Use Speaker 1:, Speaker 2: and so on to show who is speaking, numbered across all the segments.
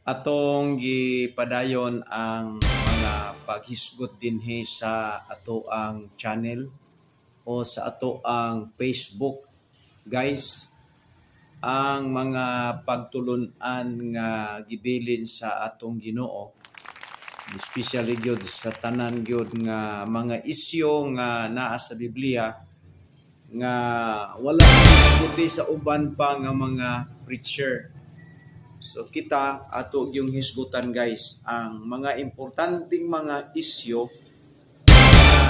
Speaker 1: atong gipadayon ang mga paghisgot dinhi sa ato ang channel o sa ato ang Facebook, guys. Ang mga pagtulun-an nga gibilin sa atong Ginoo, especially gyud sa tanan gyud nga mga isyu nga naa sa Biblia nga wala kundi sa uban pa nga mga preacher. So kita ato yung hisgutan, guys, ang mga importanteng mga isyu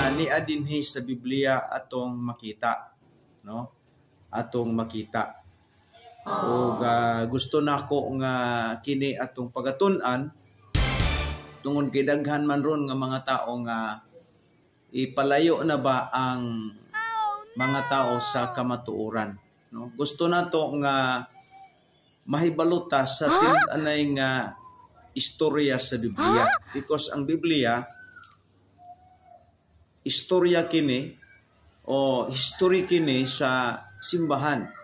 Speaker 1: na niya dinhi sa Biblia atong makita, no? Atong makita. O gusto nako nga kini atong pagatun-an tungod kay daghan man ron nga mga tao nga ipalayo na ba ang mga tao sa kamatuoran, no? Gusto nato nga mahibaluta sa tinanay nga istorya sa Biblia, because ang Biblia istorya kini o history kini sa simbahan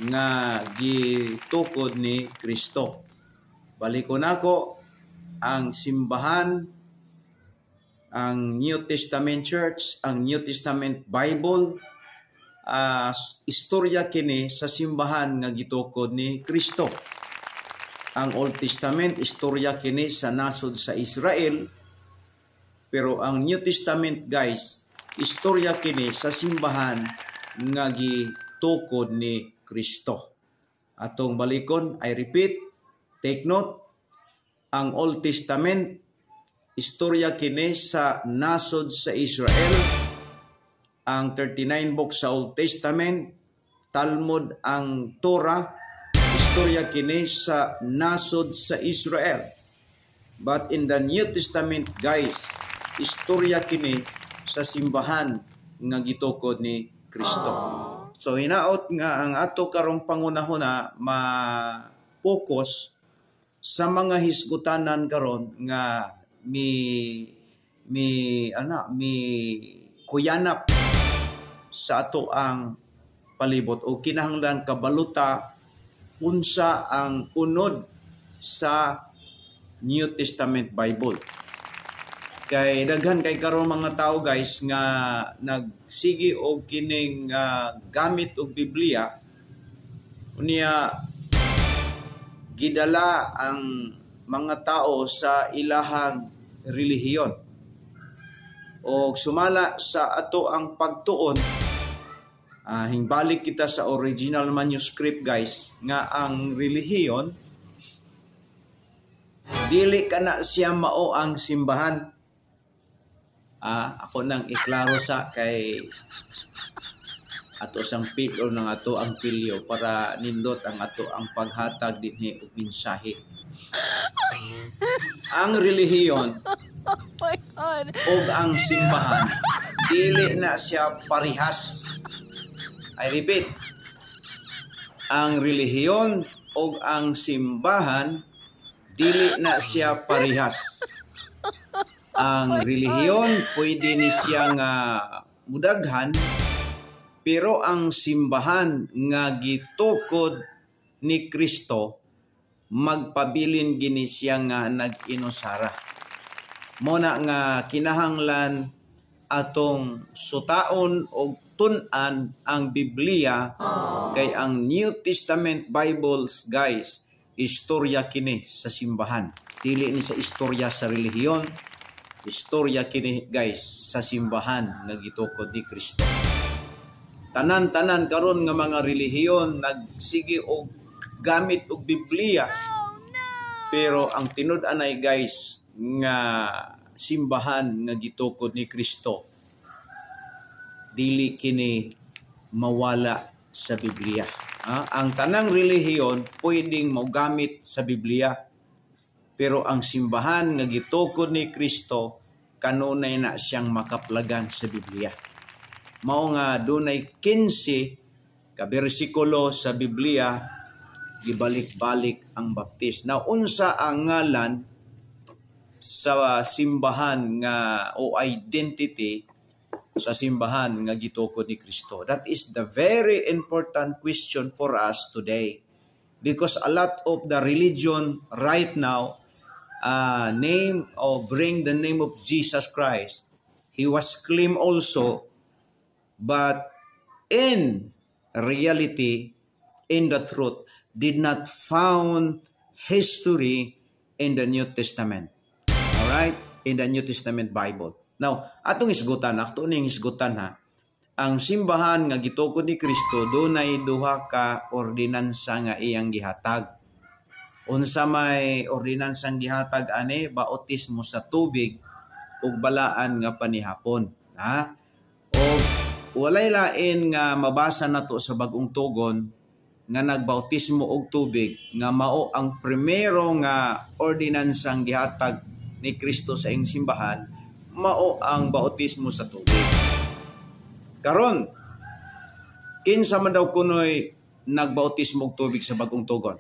Speaker 1: nga gitukod ni Kristo. Balikon ako, ang simbahan, ang New Testament Church, ang New Testament Bible, istorya kini sa simbahan nga gitukod ni Kristo. Ang Old Testament, istorya kini sa nasod sa Israel, pero ang New Testament, guys, istorya kini sa simbahan nga gitukod ni Kristo. Atong balikon, I repeat, take note, ang Old Testament, istorya kini sa nasod sa Israel. Ang 39 books sa Old Testament, Talmud, ang Torah, istorya kini sa nasod sa Israel. But in the New Testament, guys, istorya kini sa simbahan nga gitukod ni Kristo. So hinaot nga ang ato karong pangunahuna ma-focus sa mga hisgutanan karon nga mi kuyanap sa ato ang palibot o kinahanglan kabaluta unsa ang unod sa New Testament Bible. Kay daghan kay karon mga tao, guys, nga nagsigi og kining gamit og Biblia unya gidala ang mga tao sa ilahang relihiyon o sumala sa ato ang pagtuon. Hingbalik kita sa original manuscript, guys, nga ang relihiyon dili kana siya mao ang simbahan. Ako nang iklaro sa kay ato sang pilo ng ato ang pilyo para nindot ang ato ang paghatag dinhi og mensahe. Ang relihiyon o ang simbahan dili na siya parihas. I repeat, ang relihiyon o ang simbahan dili na siya parihas. Ang relihiyon pwede ni siya nga mudaghan, pero ang simbahan nga gitukod ni Kristo magpabilin gini siya nga nag-inusara. Muna nga kinahanglan atong sutaon o tun-an ang Biblia kay ang New Testament Bibles, guys, istorya kini sa simbahan. Dili ni sa istorya sa relihiyon. Istorya kini, guys, sa simbahan nga gitukod ni Kristo. Tanan-tanan karon nga mga relihiyon nagsige og gamit og Biblia. Pero ang tinud-anay, guys, nga simbahan nga gitukod ni Kristo, dili kini mawala sa Biblia. Ang tanang relihiyon pwedeng mogamit sa Biblia, pero ang simbahan nga gitukod ni Kristo kanunay na siyang makaplagan sa Biblia. Mao nga dunay 15 ka bersikulo sa Biblia gibalik-balik ang baptis. Now unsa ang ngalan sa simbahan nga o identity sa simbahan nga gitukod ni Kristo? That is the very important question for us today. Because a lot of the religion right now name or bring the name of Jesus Christ. He was claimed also, but in reality, in the truth, did not found history in the New Testament. Alright? In the New Testament Bible. Now, atong isgutan, ato ning isgutan ha, ang simbahan nga gitukod ni Kristo, dunay duha ka ordinansa nga iyang gihatag. Unsa may ordinansang gihatag ani, bautismo sa tubig ug balaan nga panihapon. Ha? O walay lain nga mabasa nato sa Bagong Tugon nga nagbautismo og tubig nga mao ang primero nga ordinansang gihatag ni Kristo sa iyang simbahan, mao ang bautismo sa tubig. Karon, kinsa man daw kunoy nagbautismo og tubig sa Bagong Tugon?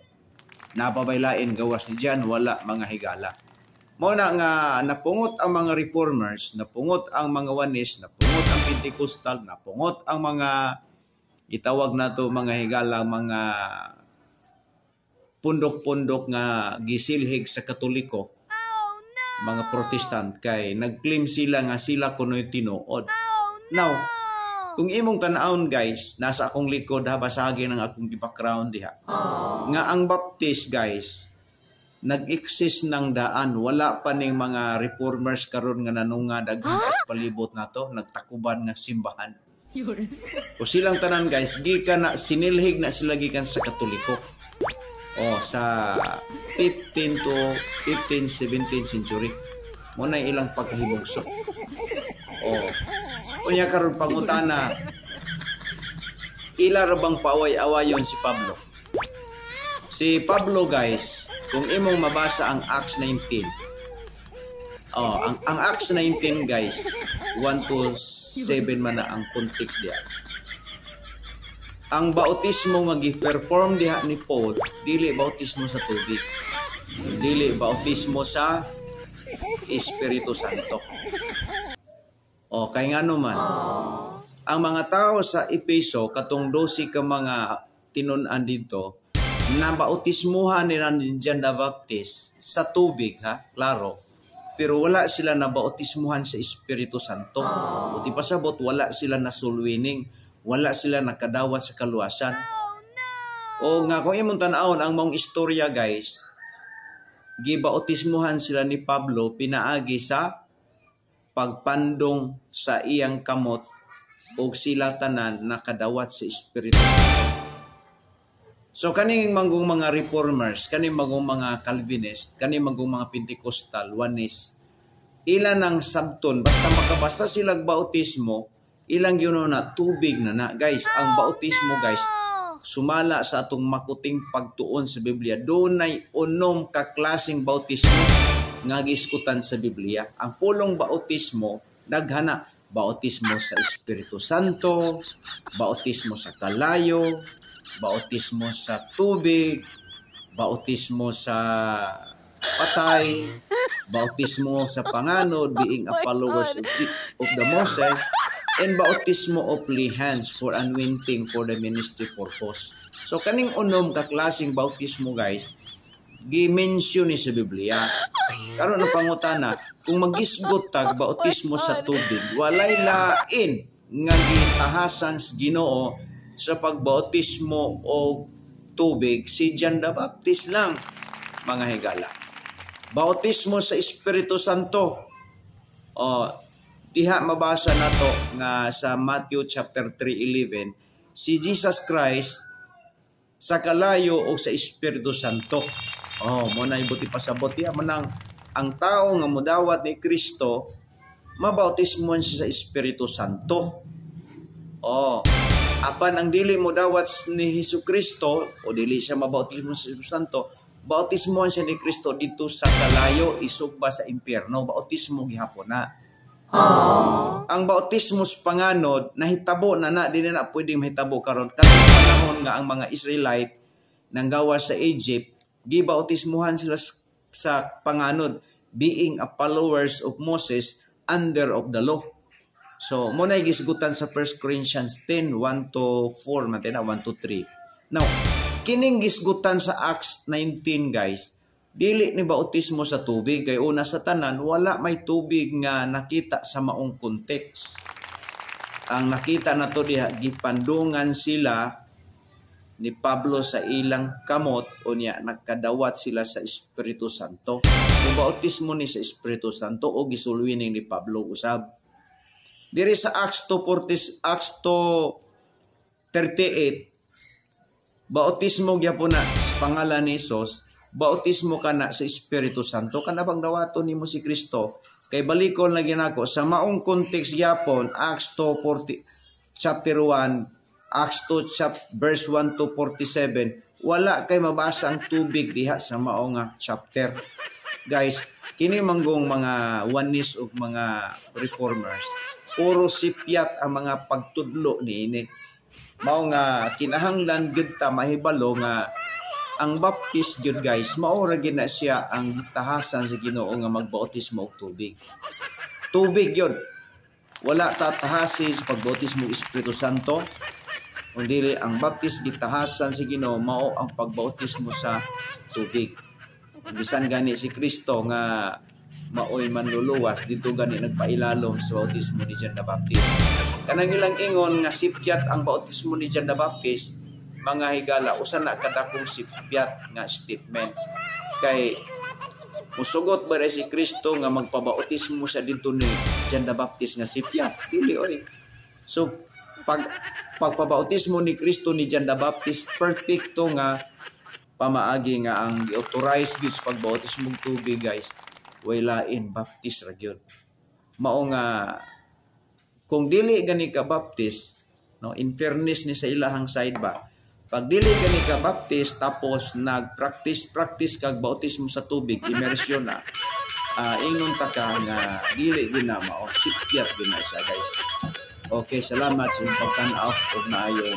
Speaker 1: Napabaylain gawas ni diyan, wala mga higala. Mao na nga napungot ang mga reformers, napungot ang mga Wanis, napungot ang Pentecostal, napungot ang mga itawag nato mga higala, mga pundok-pundok nga gisilhig sa Katoliko, mga Protestant, kay nagclaim sila nga sila kunoy tinuod. Now, kung imong tan-awon guys, nasa akong likod ha, basagi ng akong background diha. Nga ang Baptist guys, nag-exist ng daan, wala pa ning mga reformers karon nga nanungad daghang palibot nato, nagtakuban nga simbahan. O silang tanan guys, gikan na sinilhig na sila gikan sa Katoliko. O sa 15 to 15, 17 century. Mo na ilang pagkahibugso. Unya karon pangutana, ila ra bang paaway-awayon si Pablo? Si Pablo guys, kung imong mabasa ang Acts 19. Ang Acts 19 guys, 1 to 7 man na ang context diha. Ang bautismo nga gi-perform diha ni Paul, dili bautismo sa tubig. Dili bautismo sa Espiritu Santo. Kay ngano man, ang mga tao sa Efeso, katong 12 ka mga tinun-an dito, na bautismuhan nila ni John the Baptist sa tubig, ha? Klaro. Pero wala sila na bautismuhan sa Espiritu Santo. Buti pasabot, wala sila nasulwining, wala sila nakadawat sa kaluwasan. O nga, kung imong tan-awon ang mong istorya guys, gibautismuhan sila ni Pablo pinaagi sa pagpandong sa iyang kamot o sila tanan nakadawat sa Espiritu. So kaning manggong mga reformers, kaning manggong mga Calvinist, kaning manggong mga Pentecostal, Wanis, ilan ang sabton, basta makabasa silang bautismo, ilang yun na tubig na. Guys, ang bautismo guys, sumala sa atong makuting pagtuon sa Biblia. Dunay unom ka klaseng bautismo nga giskutan sa Biblia. Ang pulong bautismo, daghana, bautismo sa Espiritu Santo, bautismo sa kalayo, bautismo sa tubig, bautismo sa patay, bautismo sa panganod, being a followers of the Moses, and bautismo of lay hands for anointing for the ministry purpose. So kaning unom ka klaseng bautismo guys, gi-mention ni sa Biblia. Karon na pangutana, kung magisgot tag bautismo sa tubig, walay lain nga gitahasan sa Ginoo sa pagbautismo o tubig, si John the Baptist lang, mga higala. Bautismo sa Espiritu Santo. Diha mabasa nato nga sa Matthew chapter 3:11, si Jesus Christ sa kalayo o sa Espiritu Santo. Mo na ibuti pasabot ya manang ang tao nga modawat ni Kristo mabautismon siya sa Espiritu Santo. Apan ang dili modawat ni Hesukristo o dili siya mabautismo sa Espiritu Santo, bautismon siya ni Kristo dito sa kalayo, isugba sa impyerno, bautismo gihapon na. Ang bautismo sa panganod nahitabo na dili na pwedeng mahitabo karon katong panahon nga ang mga Israelite nanggawa sa Egypt, gibautismuhan sila sa panganod, being a followers of Moses under of the law. So mo na gisgutan sa 1 Corinthians 10, 1 to 4, matena 1 to 3. Now, kining gisgutan sa Acts 19 guys, dili ni bautismo sa tubig kay una sa tanan wala may tubig nga nakita sa maong context. Ang nakita nato diha gipandungan sila ni Pablo sa ilang kamot unya nagkadawat sila sa Espiritu Santo. So bautismo ni sa Espiritu Santo o gisulwining ni Pablo usab. Diri sa Acts 2:38 bautismo gyapon na sa pangalan ni Jesus, bautismo kana sa Espiritu Santo kana bang dawaton nimo si Kristo. Kay balikon lagi nako sa maong context gyapon Acts 2:40 chapter 1 Acts 2 verse 1 to 47 wala kay mabasa ang tubig diha sa maong chapter. Guys, kini manggong mga oneness ug mga reformers puro sipyat ang mga pagtudlo niini. Mao nga kinahanglan gyud ta mahibalo nga ang baptist gyud guys mao ra gyud na siya ang tahasan sa Ginoo nga magbautismo og tubig. Tubig gyud. Wala tatahasi sa pagbautismo og Espiritu Santo. Kundi ang baptist gitahasan sa Ginoo mao ang pagbautismo sa tubig. Bisan gani si Kristo nga maoy manluluwas dito gani nagpailalom sa bautismo ni John the Baptist. Kanang ilang ingon nga sipyat ang bautismo ni John the Baptist, mga higala usa na kadakong sipyat nga statement. Kay musugot ba si Kristo nga magpabautismo sa dito ni John the Baptist nga sipyat? Dili oy. So pagpabautismo ni Kristo ni John the Baptist perfecto nga pamaagi nga ang authorize gis pagbautismo og tubig guys. Way lain baptist ra gyud. Mao nga kung dili gani ka baptist, no, in fairness ni sa ilahang side ba, pag dili gani ka baptist tapos nagpractice kag bautismo sa tubig, immersion na. Ingnon ta ka nga dili gina mao sipyat gina siya guys. Okay, salamat sa inyong pagtanaw ug maayo.